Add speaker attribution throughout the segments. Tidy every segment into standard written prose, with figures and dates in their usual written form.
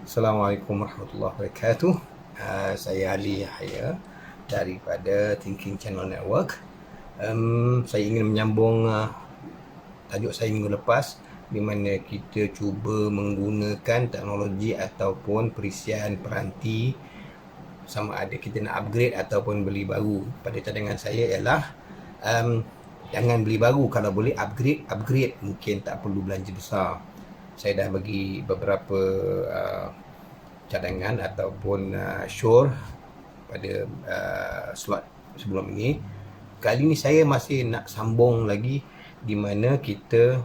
Speaker 1: Assalamualaikum warahmatullahi wabarakatuh. Saya Ali Yahya daripada Thinking Channel Network. Saya ingin menyambung tajuk saya minggu lepas, di mana kita cuba menggunakan teknologi ataupun perisian peranti, sama ada kita nak upgrade ataupun beli baru. Pada cadangan saya ialah jangan beli baru, kalau boleh upgrade. Mungkin tak perlu belanja besar. Saya dah bagi beberapa cadangan ataupun shore pada slot sebelum ini. Kali ini saya masih nak sambung lagi, di mana kita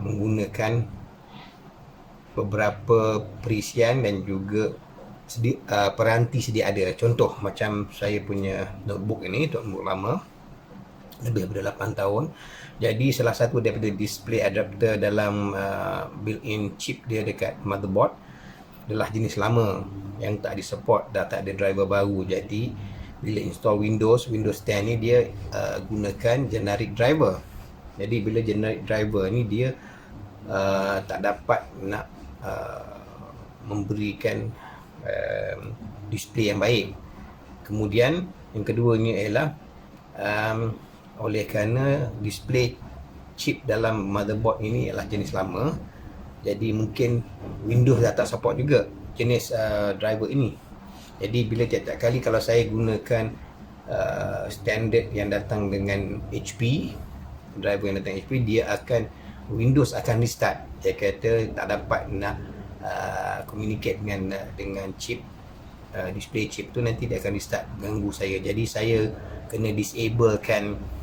Speaker 1: menggunakan beberapa perisian dan juga peranti sedia ada. Contoh macam saya punya notebook ini, notebook lama, lebih daripada 8 tahun. Jadi salah satu daripada display adapter dalam built-in chip dia dekat motherboard adalah jenis lama yang tak disupport, dah tak ada driver baru. Jadi bila install Windows 10 ni dia gunakan generic driver. Jadi bila generic driver ni dia tak dapat nak memberikan display yang baik. Kemudian yang keduanya ialah oleh kerana display chip dalam motherboard ini ialah jenis lama, jadi mungkin Windows dah tak support juga jenis driver ini. Jadi bila tiap-tiap kali kalau saya gunakan standard yang datang dengan HP, driver yang datang HP, Windows akan restart. Dia kata tak dapat nak communicate dengan chip, display chip tu, nanti dia akan restart, ganggu saya. Jadi saya kena disablekan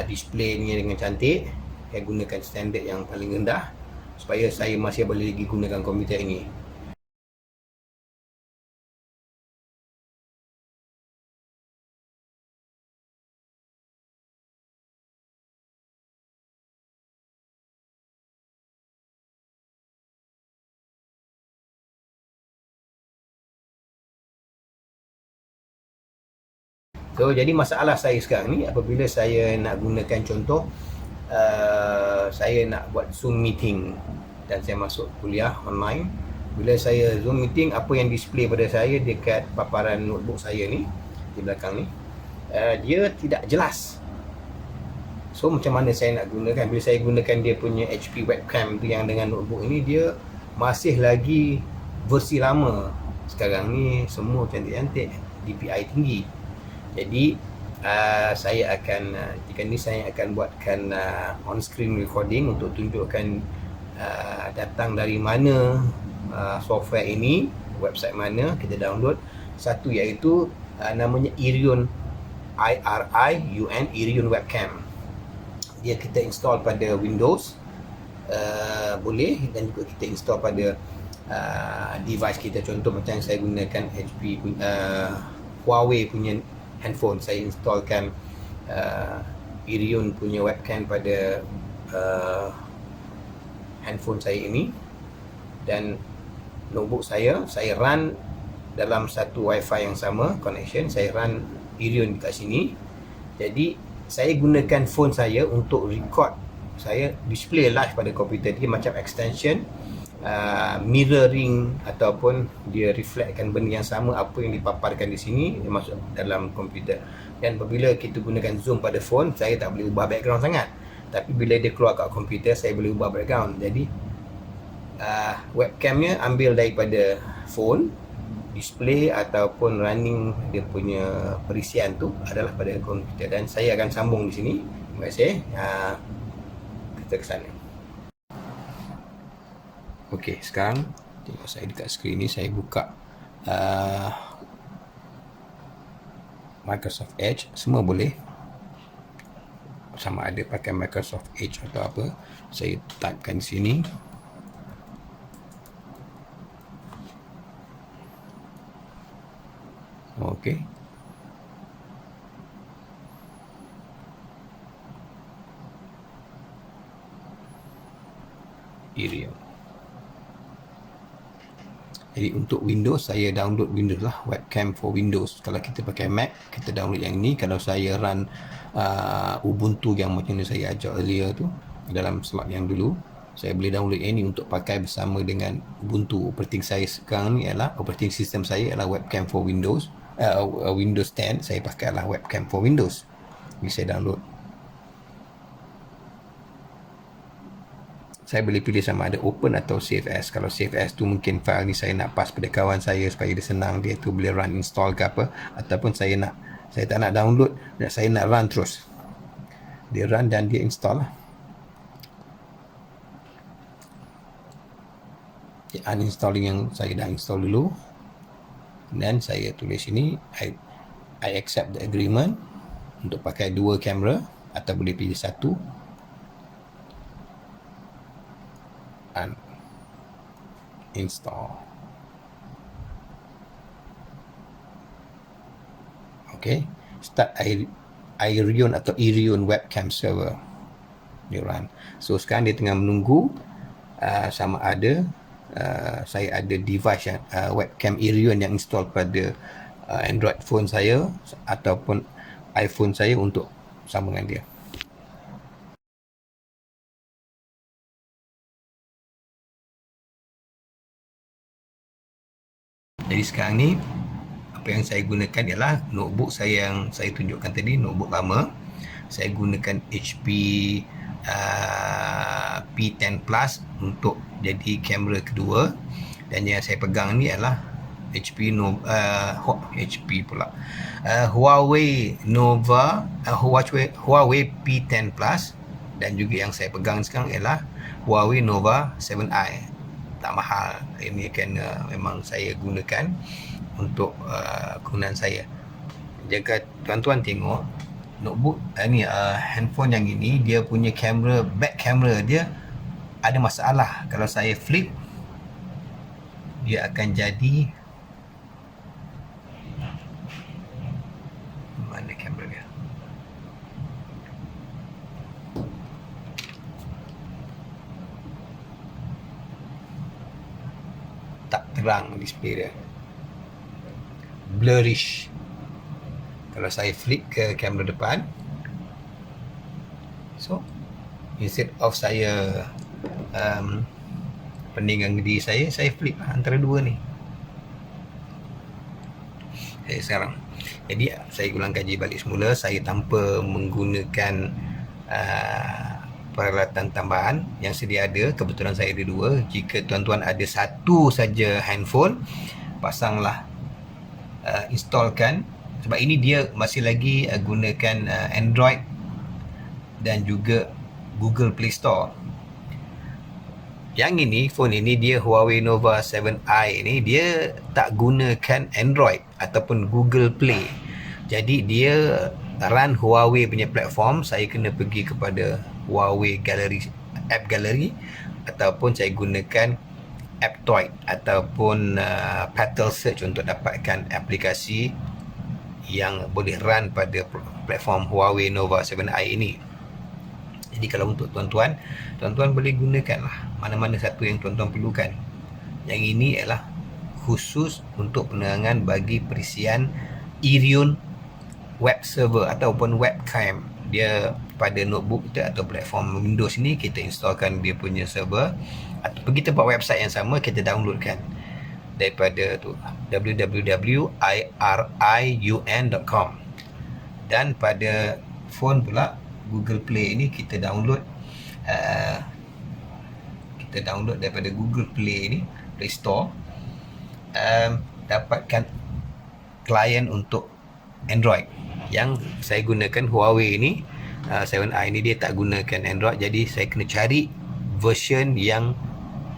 Speaker 1: display ni dengan cantik. Saya gunakan standard yang paling rendah supaya saya masih boleh lagi gunakan komputer ini. So, jadi masalah saya sekarang ni, apabila saya nak gunakan contoh, saya nak buat Zoom meeting dan saya masuk kuliah online. Bila saya Zoom meeting, apa yang display pada saya dekat paparan notebook saya ni, di belakang ni, dia tidak jelas. So, macam mana saya nak gunakan? Bila saya gunakan dia punya HP webcam tu yang dengan notebook ini, dia masih lagi versi lama. Sekarang ni semua cantik-cantik, DPI tinggi. Jadi saya akan buatkan on screen recording untuk tunjukkan datang dari mana software ini, website mana kita download. Satu iaitu namanya Irion, Irion webcam. Dia kita install pada Windows, boleh, dan juga kita install pada device kita. Contoh macam saya gunakan HP Huawei punya handphone, saya installkan Irion punya webcam pada handphone saya ini, dan notebook saya run dalam satu wifi yang sama connection. Saya run Irion kat sini. Jadi saya gunakan phone saya untuk record, saya display live pada komputer. Dia macam extension, mirroring ataupun dia reflectkan benda yang sama, apa yang dipaparkan di sini dia masuk dalam komputer. Dan apabila kita gunakan Zoom pada phone, saya tak boleh ubah background sangat, tapi bila dia keluar kat komputer, saya boleh ubah background. Jadi webcamnya ambil daripada phone, display ataupun running dia punya perisian tu adalah pada komputer. Dan saya akan sambung di sini. Terima kasih. Kita ke sana. Okey, sekarang tengok saya dekat skrin ni, saya buka Microsoft Edge. Semua boleh, sama ada pakai Microsoft Edge atau apa. Saya typekan di sini. Okey. Irion. Jadi untuk Windows, saya download Windows lah, webcam for Windows. Kalau kita pakai Mac, kita download yang ini. Kalau saya run Ubuntu yang macam ni saya ajar earlier tu dalam slot yang dulu, Saya boleh download ini untuk pakai bersama dengan Ubuntu. Operating saya sekarang ni adalah operating system saya adalah webcam for Windows, Windows 10. Saya pakai adalah webcam for Windows. Jadi saya download. Saya boleh pilih sama ada open atau save as. Kalau save as tu mungkin file ni saya nak pass pada kawan saya supaya dia senang, dia tu boleh run install ke apa, ataupun saya tak nak download, saya nak run terus. Dia run dan dia install lah. Uninstalling yang saya dah install dulu, dan saya tulis sini I accept the agreement untuk pakai dua kamera atau boleh pilih satu. Uninstall. Okay, start Airion atau Irion webcam server. Dia run. So sekarang dia tengah menunggu sama ada saya ada device yang webcam Irion yang install pada Android phone saya ataupun iPhone saya untuk sambungan dia. Jadi sekarang ni apa yang saya gunakan ialah notebook saya yang saya tunjukkan tadi, notebook lama. Saya gunakan HP P10 Plus untuk jadi kamera kedua, dan yang saya pegang ni adalah Huawei Nova, Huawei P10 Plus, dan juga yang saya pegang sekarang ialah Huawei Nova 7i. Tak mahal, ini kerana memang saya gunakan untuk kegunaan saya. Jika tuan-tuan tengok notebook handphone yang ini, dia punya kamera, back camera dia ada masalah. Kalau saya flip, dia akan jadi mana kamera dia? Tak terang display dia, blurrish. Kalau saya flip ke kamera depan, so instead of saya peningan diri saya flip antara dua ni. Saya sekarang, jadi saya ulang kaji balik semula. Saya tanpa menggunakan peralatan tambahan yang sedia ada. Kebetulan saya ada dua. Jika tuan-tuan ada satu saja handphone, pasanglah, installkan. Sebab ini dia masih lagi gunakan Android dan juga Google Play Store. Yang ini, phone ini, dia Huawei Nova 7i ini, dia tak gunakan Android ataupun Google Play. Jadi dia run Huawei punya platform. Saya kena pergi kepada Huawei Gallery, App Gallery, ataupun saya gunakan Aptoide ataupun Petal Search untuk dapatkan aplikasi yang boleh run pada platform Huawei Nova 7i ini. Jadi kalau untuk tuan-tuan boleh gunakanlah mana-mana satu yang tuan-tuan perlukan. Yang ini adalah khusus untuk penerangan bagi perisian Irion web server ataupun webcam. Dia pada notebook kita atau platform Windows ini, kita installkan dia punya server, atau pergi tempat website yang sama, kita downloadkan daripada tu www.iriun.com. Dan pada phone pula Google Play ini kita download daripada Google Play ini, Play Store. Dapatkan klien untuk Android. Yang saya gunakan Huawei ini 7i ini, dia tak gunakan Android. Jadi saya kena cari version yang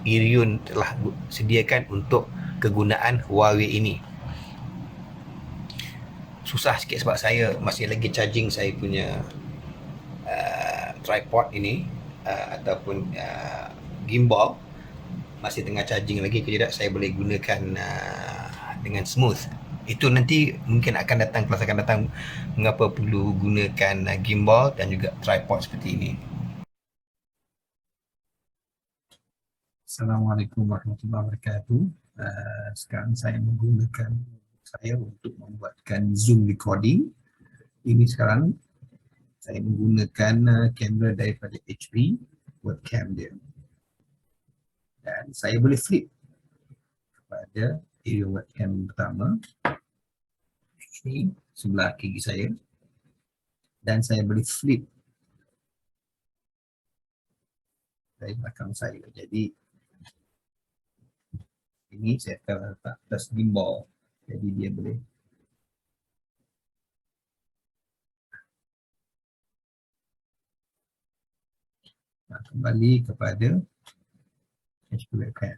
Speaker 1: Irion telah sediakan untuk kegunaan Huawei ini. Susah sikit sebab saya masih lagi charging saya punya tripod ini ataupun gimbal, masih tengah charging lagi. Kejap saya boleh gunakan dengan smooth. Itu nanti mungkin akan datang, kelas akan datang, mengapa perlu gunakan gimbal dan juga tripod seperti ini. Assalamualaikum warahmatullahi wabarakatuh. Sekarang saya menggunakan saya untuk membuatkan Zoom recording. Ini sekarang saya menggunakan kamera daripada HP, webcam dia. Dan saya boleh flip pada area webcam pertama. Ini sebelah kiri saya. Dan saya boleh flip dari belakang saya. Jadi ini saya akan letak atas gimbal. Jadi dia boleh kembali kepada webcam.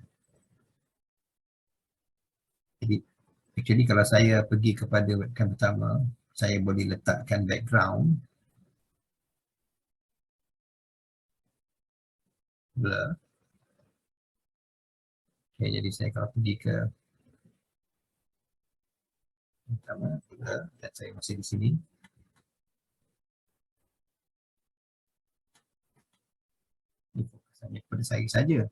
Speaker 1: Jadi actually kalau saya pergi kepada webcam pertama, saya boleh letakkan background blur. Okay, jadi saya kalau pergi ke pertama blur dan saya masih di sini. Ini fokus hanya kepada saya saja.